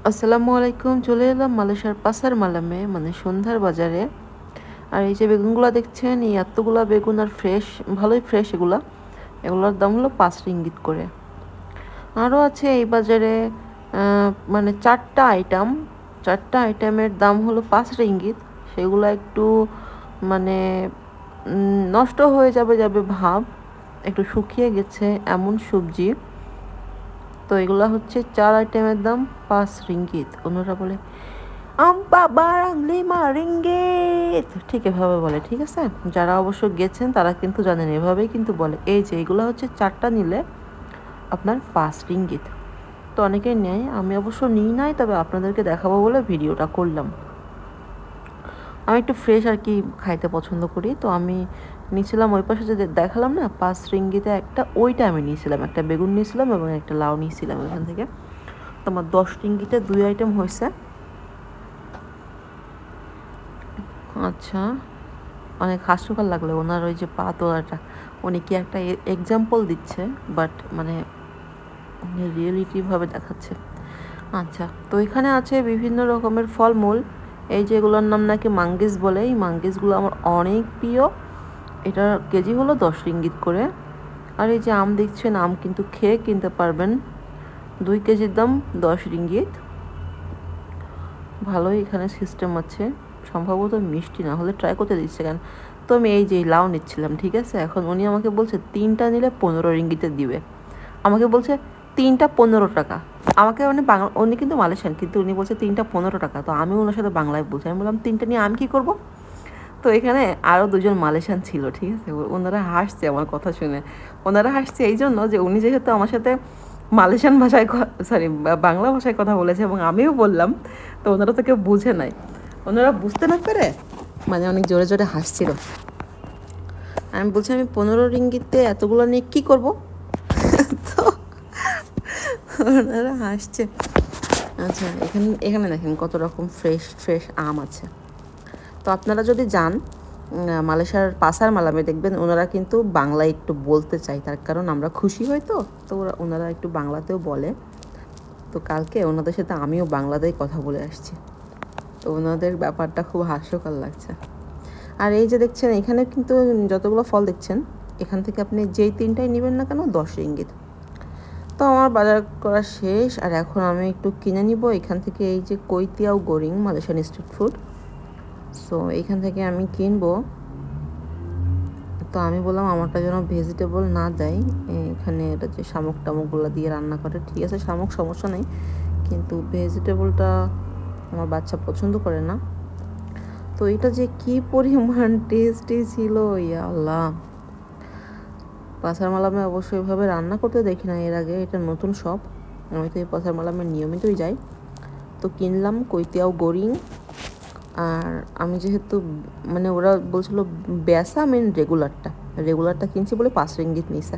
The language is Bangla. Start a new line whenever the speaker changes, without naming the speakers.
আসসালামু আলাইকুম। চলে এলাম মালয়েশিয়ার পাসার মালামে, মানে সন্ধ্যার বাজারে। আর এই যে বেগুনগুলো দেখছেন, এই এতগুলা বেগুন আর ফ্রেশ, ভালোই ফ্রেশ এগুলা। এগুলোর দাম হলো 5 রিঙ্গিত করে। আরও আছে এই বাজারে মানে চারটা আইটেমের দাম হলো 5 রিঙ্গিত। সেগুলো একটু মানে নষ্ট হয়ে যাবে যাবে ভাব, একটু শুকিয়ে গেছে এমন সবজি। তো এগুলো হচ্ছে 4 আইটেমের দাম 5 রিঙ্গিত। অন্যরা বলে আম্পা বারাং লিমা রিঙ্গিত, ঠিক এভাবে বলে, ঠিক আছে। যারা অবশ্য গেছেন তারা কিন্তু জানেন, এভাবেই কিন্তু বলে। এই যে এগুলো হচ্ছে 4টা নিলে আপনার 5 রিঙ্গিত। তো অনেকেই নেয়, আমি অবশ্য নিই নাই, তবে আপনাদেরকে দেখাবো বলে ভিডিওটা করলাম। আমি একটু ফ্রেশ আর কি খাইতে পছন্দ করি, তো আমি নিয়েছিলাম ওই পাশে যে দেখালাম না 5 রিঙ্গিতে একটা, ওইটা আমি নিয়েছিলাম। একটা বেগুন নিয়েছিলাম এবং একটা লাউ নিয়েছিলাম ওইখান থেকে। তো আমার 10 রিঙ্গিতে 2 আইটেম হয়েছে। আচ্ছা, অনেক হাস্যকর লাগলো ওনার ওই যে পা তোলাটা। উনি কি একটা এক্সাম্পল দিচ্ছে, বাট মানে রিয়েলিটিভাবে দেখাচ্ছে। আচ্ছা, তো এখানে আছে বিভিন্ন রকমের ফলমূল। এই যে এগুলোর নাম নাকি মাঙ্গিস বলে, এই মাঙ্গিসগুলো আমার অনেক প্রিয়। এটার কেজি হলো 10 রিঙ্গিত করে। আর এই যে আম দেখছেন, আম কিন্তু খেয়ে কিনতে পারবেন। 2 কেজির দাম 10 রিঙ্গিত। ভালোই এখানে সিস্টেম আছে। সম্ভবত মিষ্টি না হলে ট্রাই করতে দিচ্ছে কেন। তো আমি এই যে লাউ নিচ্ছিলাম, ঠিক আছে। এখন উনি আমাকে বলছে 3টা নিলে 15 রিঙ্গিতে দিবে। আমাকে বলছে 3টা 15 টাকা। আমাকে মানে বাংলা, উনি কিন্তু মালয়েশিয়ান, কিন্তু উনি বলছে 3টা 15 টাকা। তো আমি ওনার সাথে বাংলায় বলছি, আমি বললাম 3টা নিয়ে আমি কী করবো। তো এখানে আরও 2জন মালয়েশিয়ান ছিল, ঠিক আছে। ওনারা হাসছে আমার কথা শুনে। ওনারা হাসছে এই জন্য যে উনি যেহেতু আমার সাথে মালয়েশিয়ান ভাষায়, সরি, বাংলা ভাষায় কথা বলেছে এবং আমিও বললাম, তো ওনারা তো কেউ বুঝে নাই। ওনারা বুঝতে না পেরে মানে অনেক জোরে জোরে হাসছিল। আমি বলছি আমি 15 রিঙ্গিতে এতগুলো নিয়ে কী করবো। তো ওনারা হাসছে। আচ্ছা, এখানে এখানে দেখেন কত রকম ফ্রেশ ফ্রেশ আম আছে। তো আপনারা যদি যান মালয়েশিয়ার পাসার মালামে, দেখবেন ওনারা কিন্তু বাংলায় একটু বলতে চায়, তার কারণ আমরা খুশি হই। তো তো ওনারা একটু বাংলাতেও বলে। তো কালকে ওনাদের সাথে আমিও বাংলাতেই কথা বলে আসছি। তো ওনাদের ব্যাপারটা খুব হাস্যকর লাগছে। আর এই যে দেখছেন, এখানে কিন্তু যতগুলো ফল দেখছেন, এখান থেকে আপনি যেই 3টাই নেবেন না কেন 10 রিঙ্গিত। তো আমার বাজার করা শেষ, আর এখন আমি একটু কিনে নিব এখান থেকে এই যে কৈতিয়াও গোরিং, মালয়েশিয়ান স্ট্রিট ফুড। সো এইখান থেকে আমি কিনবো। তো আমি বললাম আমারটা যেন ভেজিটেবল না দেয়। এখানে এটা যে শামুক টামুকগুলো দিয়ে রান্না করে, ঠিক আছে, শামুক সমস্যা নেই, কিন্তু ভেজিটেবলটা আমার বাচ্চা পছন্দ করে না। তো এটা যে কি পরিমাণ টেস্টি ছিল, ইয়া আল্লাহ। পাসার মালামে অবশ্যই এভাবে রান্না করতে দেখি না এর আগে, এটা নতুন শপ। আমি তো এই পাসার মালামে নিয়মিতই যাই। তো কিনলাম কৈতিয়াও গোরিং। আর আমি যেহেতু মানে ওরা বলছিল বেসা, রেগুলারটা কিনছি বলে 5 রিঙ্গিত নিছে।